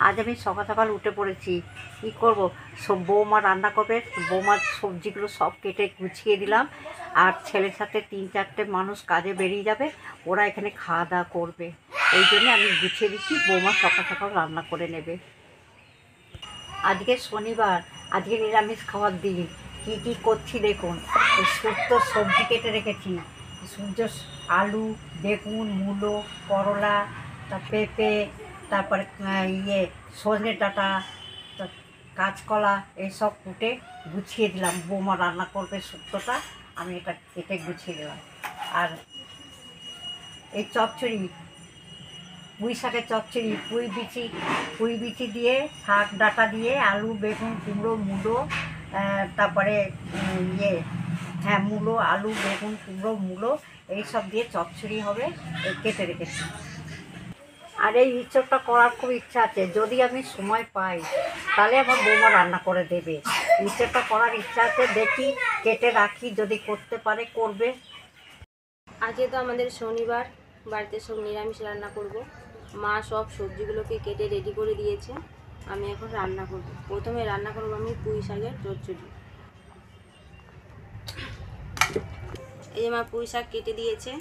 আজ আমি সকাল সকাল উঠে পড়েছি। কী করবো, সব বৌমা রান্না করবে, বৌমার সবজিগুলো সব কেটে গুছিয়ে দিলাম। আর ছেলের সাথে 3-4টে মানুষ কাজে বেরিয়ে যাবে, ওরা এখানে খাওয়া দাওয়া করবে। এই জন্য আমি গুছিয়ে দিচ্ছি, বৌমা সকাল সকাল রান্না করে নেবে। আজকে শনিবার, আজকে নিরামিষ খাওয়ার দিন। কী কী করছি দেখুন। শুক্তো সবজি কেটে রেখেছি, আলু, বেগুন, মূলো, করলা, পেঁপে, তারপরে সজনে ডাঁটা, কাঁচকলা, এইসব কুটে গুছিয়ে দিলাম। বৌমা রান্না করবে শুক্তোটা, আমি এটা কেটে গুছিয়ে দিলাম। আর এই চচ্চড়ি, পুঁই শাকের চচ্চড়ি, পুঁই বিচি দিয়ে, শাক ডাঁটা দিয়ে, আলু, বেগুন, কুমড়ো, মূলো, তারপরে মূলো, আলু, বেগুন, কুমড়ো, মূলো, এইসব দিয়ে চচ্চড়ি হবে, কেটে রেখেছি। আর এই ইঁচড়টা করার খুব ইচ্ছা আছে, যদি আমি সময় পাই তাহলে আমার বৌমা রান্না করে দেবে। ইঁচড়টা করার ইচ্ছা আছে, দেখি কেটে রাখি, যদি করতে পারে করবে। আজকে তো আমাদের শনিবার, বাড়িতে সব নিরামিষ রান্না করব। মা সব সবজিগুলোকে কেটে রেডি করে দিয়েছে, আমি এখন রান্না করব। প্রথমে রান্না করব আমি পুঁই শাকের চচ্চড়ি। এই যে মা পুঁই শাক কেটে দিয়েছে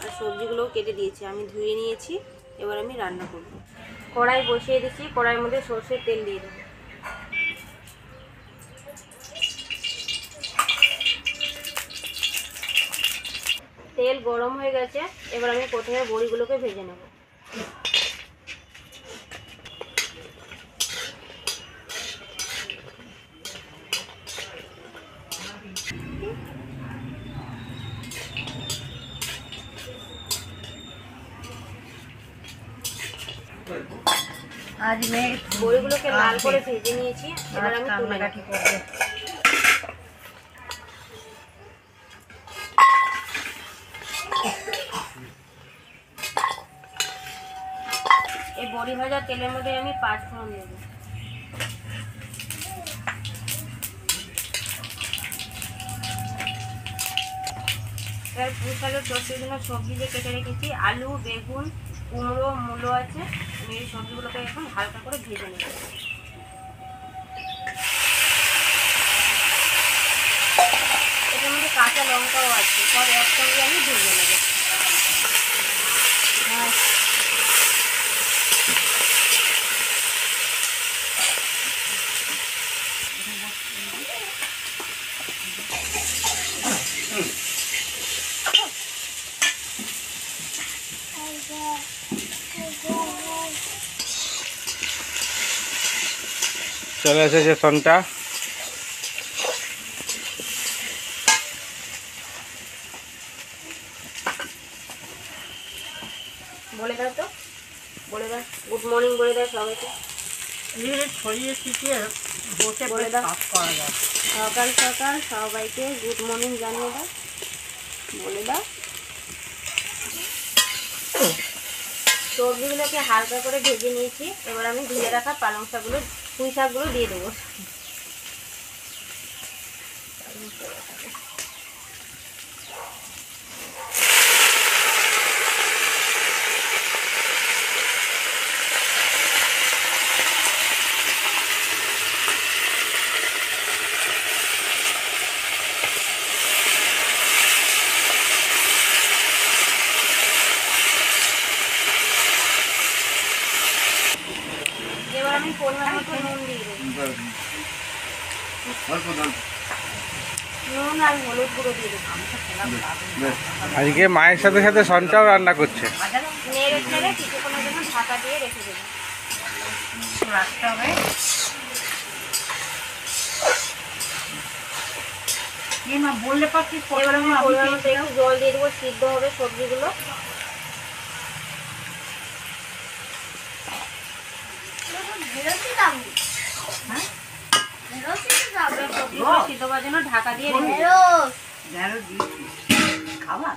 আর সবজিগুলোও কেটে দিয়েছে, আমি ধুয়ে নিয়েছি। এবার আমি রান্না করব। কড়াই বসিয়ে দিচ্ছি, কড়াইয়ের মধ্যে সরষের তেল দিয়ে দেবো। তেল গরম হয়ে গেছে, এবার আমি প্রথমে বড়িগুলোকে ভেজে নেব। আজ মেয়ে বড়িগুলোকে লাল করে ভেজে নিয়েছি, এবার আমি কান্নাকাটি করবে। এই বড়ি ভাজা তেলের মধ্যে আমি 5 ফোড়ন দেবো। এবার পুঁই শাকের চচ্চড়ির জন্য সবজি যে কেটে রেখেছি, আলু, বেগুন, কুমড়ো, মূলো আছে, আমি এই সবজিগুলোকে এখন হালকা করে ভেজে নেব। এটার মধ্যে কাঁচা লঙ্কাও আছে, সব একসঙ্গে আমি ভেজে নেব। চলে এসেছে সনটা। বলে দাও তো, বলে দাও গুড মর্নিং বলে দাও সবাইকে। ছড়িয়ে ছিটিয়ে বসে বলে দাও, করা যায়। সকাল সকাল সবাইকে গুড মর্নিং জানিয়ে দাও, বলে দাও। সবজিগুলোকে হালকা করে ভেজে নিয়েছি, এবার আমি ধুয়ে রাখা পালং শাকগুলো, পুঁই শাকগুলো দিয়ে দেবো। এবার আমি পরিমাণ মতো নুন দিয়ে দেবো, নুন আর হলুদ গুঁড়ো দিয়ে দেবো। আজকে মায়ের সাথে সাথে সনটাও রান্না করছে। নেড়ে ছেড়ে কিছুক্ষণের জন্য ঢাকা দিয়ে রেখে দেবো। রাখতে হবে। মা বললে পাচ্ছিস, এবার আমি পরিমাণ মতো একটু জল দিয়ে দেবো, সিদ্ধ হবে সবজিগুলো। সবজিগুলো সিদ্ধ হওয়ার জন্য ঢাকা দিয়ে রেখে দেবো। খাবার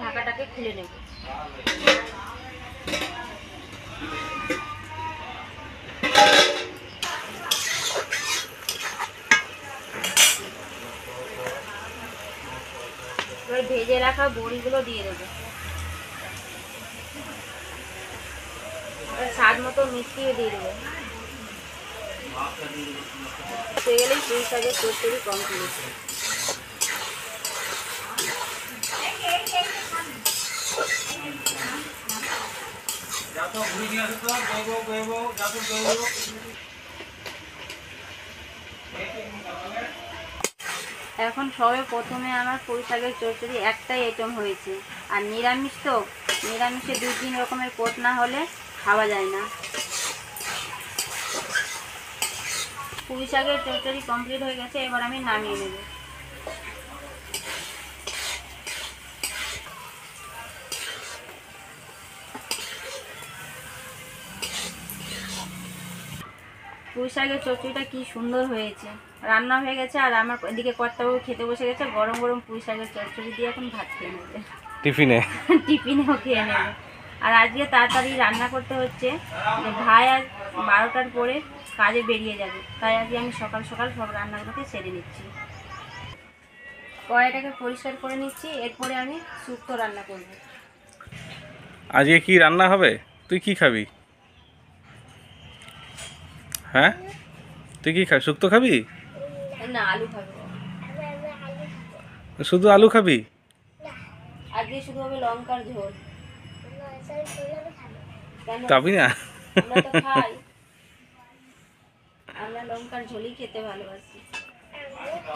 ঢাকাটাকে খুলে নেব। এবার ভেজে রাখা বড়িগুলো দিয়ে দেবো। এবার স্বাদ মতো মিষ্টিও দিয়ে দেবো। হয়ে গেলেই পুঁই শাকের চচ্চড়ি কমপ্লিট। এখন সবে প্রথমে আমার পুঁই শাকের চচ্চড়ি একটাই আইটেম হয়েছে, আর নিরামিষ তো, নিরামিষে 2-3 রকমের পদ না হলে খাওয়া যায় না। পুঁই শাকের চচ্চড়ি কমপ্লিট হয়ে গেছে, এবার আমি নামিয়ে নেব। পুঁই শাকের চচ্চড়িটা কি সুন্দর হয়েছে, রান্না হয়ে গেছে, আর আমার এদিকে কর্তাবাবু খেতে বসে গেছে। গরম গরম পুঁই শাকের চচ্চড়ি দিয়ে এখন ভাত খেয়ে নেবে, টিফিনে। টিফিনেও খেয়ে নেবে। আর আজকে তাড়াতাড়ি রান্না করতে হচ্ছে, যে ভাই আজ 12টার পরে কাজে বেরিয়ে যাবে, তাই আজকে আমি সকাল সকাল সব রান্নাগুলোকে সেরে নিচ্ছি। কড়াইটাকে পরিষ্কার করে নিচ্ছি, এরপরে আমি শুক্তো রান্না করব। আজকে কি রান্না হবে? তুই কি খাবি? হ্যাঁ, তুই কি খাবি? শুক্তো খাবি? না, আলু খাবো। শুধু আলু খাবি? আজকে শুধু হবে লঙ্কার ঝোল। কেন? খাবি না? আমরা তো খাই, আমরা লঙ্কার ঝোলই খেতে ভালোবাসি।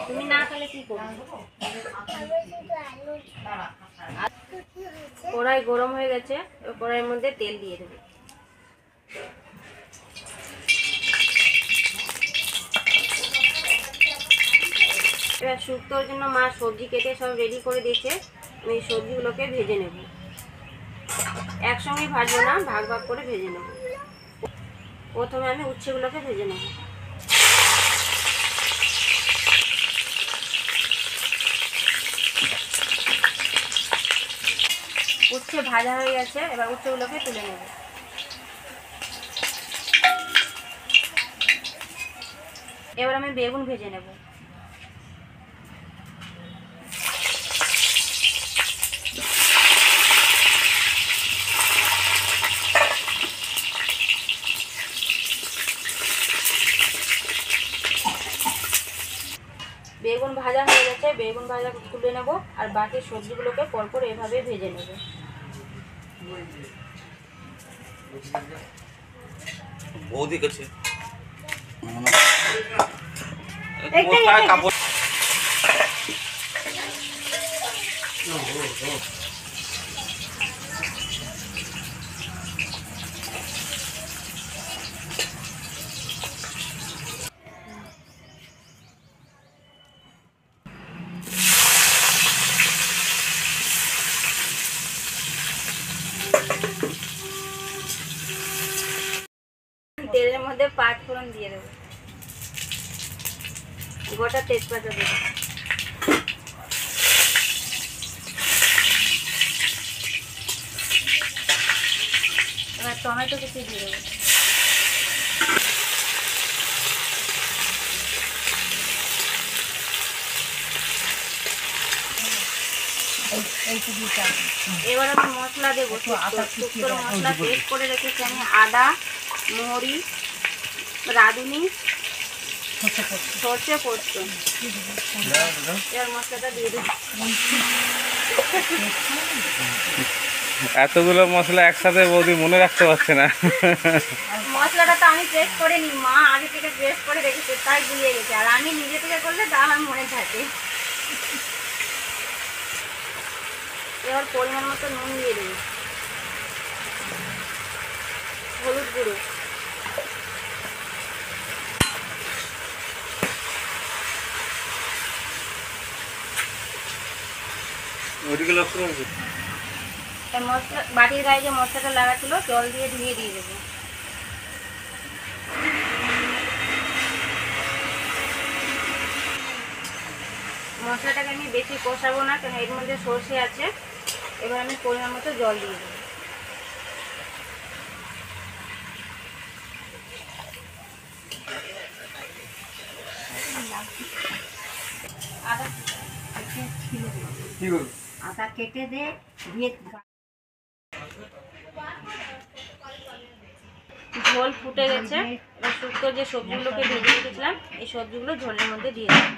তুমি না খেলে কি করবে? কড়াই গরম হয়ে গেছে, কড়াইয়ের মধ্যে তেল দিয়ে দেবো। এবার শুক্তোর জন্য মা সবজি কেটে সব রেডি করে দিয়েছে, আমি এই সবজিগুলোকে ভেজে নেব। একসঙ্গে ভাজবো না, ভাগ ভাগ করে ভেজে নেব। প্রথমে আমি উচ্ছেগুলোকে ভেজে নেব। উচ্ছে ভাজা হয়ে গেছে, এবার উচ্ছেগুলোকে তুলে নেব। এবার আমি বেগুন ভেজে নেব। বেগুন ভাজা হয়ে গেছে, বেগুন ভাজা তুলে নেব, আর বাকি সবজিগুলোকে পরপর এভাবে ভেজে নেব। বৌদি কাছে তেলের মধ্যে 5 ফোড়ন দিয়ে দেবো, গোটা তেজপাতা দেবো, এবার টমেটো কুচি দিয়ে দেবো, এবার আমি মশলা দেবো। শুক্তোর মশলা পেস্ট করে রেখেছি আমি, আদা, মহরি, রাঁধুনি, সর্ষে পোস্ত। এবার মশলাটা দিয়ে দেবো। এতগুলো মশলা একসাথে বৌদি মনে রাখতে পারছে না। মশলাটা তো আমি পেস্ট করে নিই, মা আগে থেকে পেস্ট করে রেখেছে, তাই গুলিয়ে গেছে, আর আমি নিজে থেকে করলে তা আমার মনে থাকে। এবার পরিমাণ মতো নুন দিয়ে দেবো, হলুদ গুঁড়ো, মশলা বাটির গায়ে যে মশলাটা লাগা ছিল জল দিয়ে ধুয়ে দিয়ে দেবো। মশলাটাকে আমি বেশি কষাবো না, কারণ এর মধ্যে সর্ষে আছে। এবার আমি পরিমাণ মতো জল দিয়ে দেবো। আদা কেটে দে দিয়ে ঝোল ফুটে গেছে। এবার শুক্তো যে সবজিগুলোকে ভেজে রেখেছিলাম এই সবজিগুলো ঝোলের মধ্যে দিয়ে দেবো।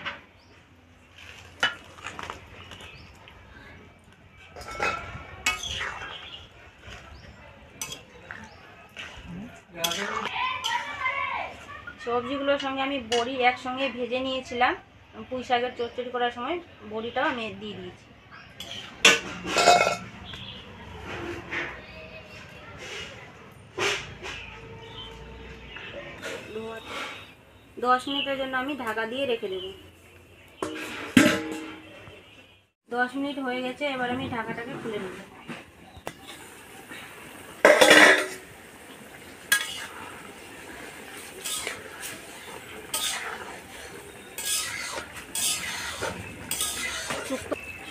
সবজিগুলোর সঙ্গে আমি বড়ি একসঙ্গে ভেজে নিয়েছিলাম। পুঁই শাকের চচ্চড়ি করার সময় বড়িটাও আমি দিয়ে দিয়েছি। 10 মিনিটের জন্য আমি ঢাকা দিয়ে রেখে দেব। 10 মিনিট হয়ে গেছে, এবার আমি ঢাকাটাকে খুলে নেব।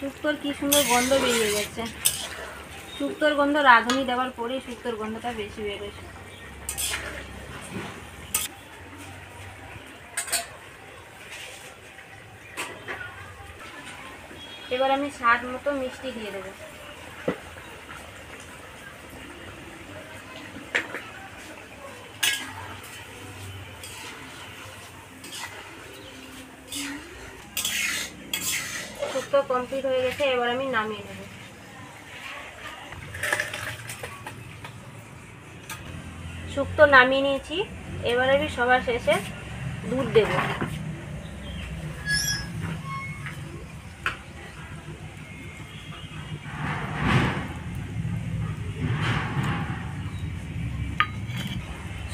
শুক্তোর কি সুন্দর গন্ধ বেরিয়ে গেছে। শুক্তোর গন্ধ রাঁধুনি দেওয়ার পরেই শুক্তোর গন্ধটা বেশি বেরোচ্ছে। এবার আমি স্বাদ মতো মিষ্টি দিয়ে দেবো। শুক্তো কমপ্লিট হয়ে গেছে, এবার আমি নামিয়ে নেব। শুক্তো নামিয়ে নিয়েছি, এবার আমি সবার শেষে দুধ দেব।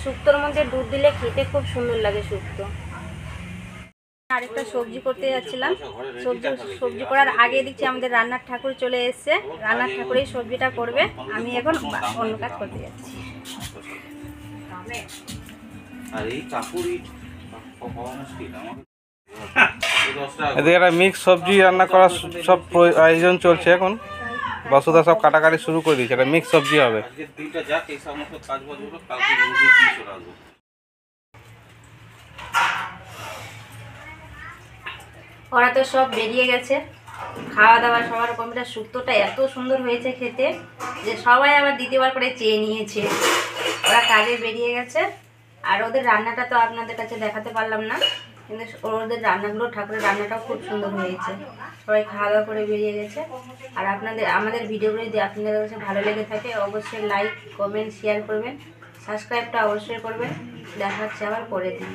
শুক্তোর মধ্যে দুধ দিলে খেতে খুব সুন্দর লাগে শুক্তো। আরেকটা সবজি করতে যাচ্ছিলাম। সবজি করার আগে দেখছি আমাদের রান্নার ঠাকুর চলে এসেছে। রান্নার ঠাকুরের সবজিটা করবে, আমি এখন অন্য কাজ করতে যাচ্ছি। আর এই কাপড়ই পাওয়া মুশকিল আমাকে। এদিকে একটা মিক্স সবজি রান্না করার সব আয়োজন চলছে এখন। বসুদা সব কাটাকাটি শুরু করে দিয়েছে, এটা মিক্স সবজি হবে। আজকের দিনটা যাক, এই সমস্ত কাজ বাজগুলো কালকে রোজই দিয়ে চলে আসবো। ওরা তো সব বেরিয়ে গেছে, খাওয়া দাওয়া সবার কমপ্লিট। শুক্তোটা এত সুন্দর হয়েছে খেতে যে সবাই আবার দ্বিতীয়বার করে চেয়ে নিয়েছে। ওরা কাজে বেরিয়ে গেছে, আর ওদের রান্নাটা তো আপনাদের কাছে দেখাতে পারলাম না, কিন্তু ওদের রান্নাগুলো, ঠাকুরের রান্নাটাও খুব সুন্দর হয়েছে। সবাই খাওয়া দাওয়া করে বেরিয়ে গেছে। আর আমাদের ভিডিওগুলো যদি আপনাদের কাছে ভালো লেগে থাকে অবশ্যই লাইক, কমেন্ট, শেয়ার করবেন, সাবস্ক্রাইবটা অবশ্যই করবেন। দেখা হচ্ছে আবার পরের দিন।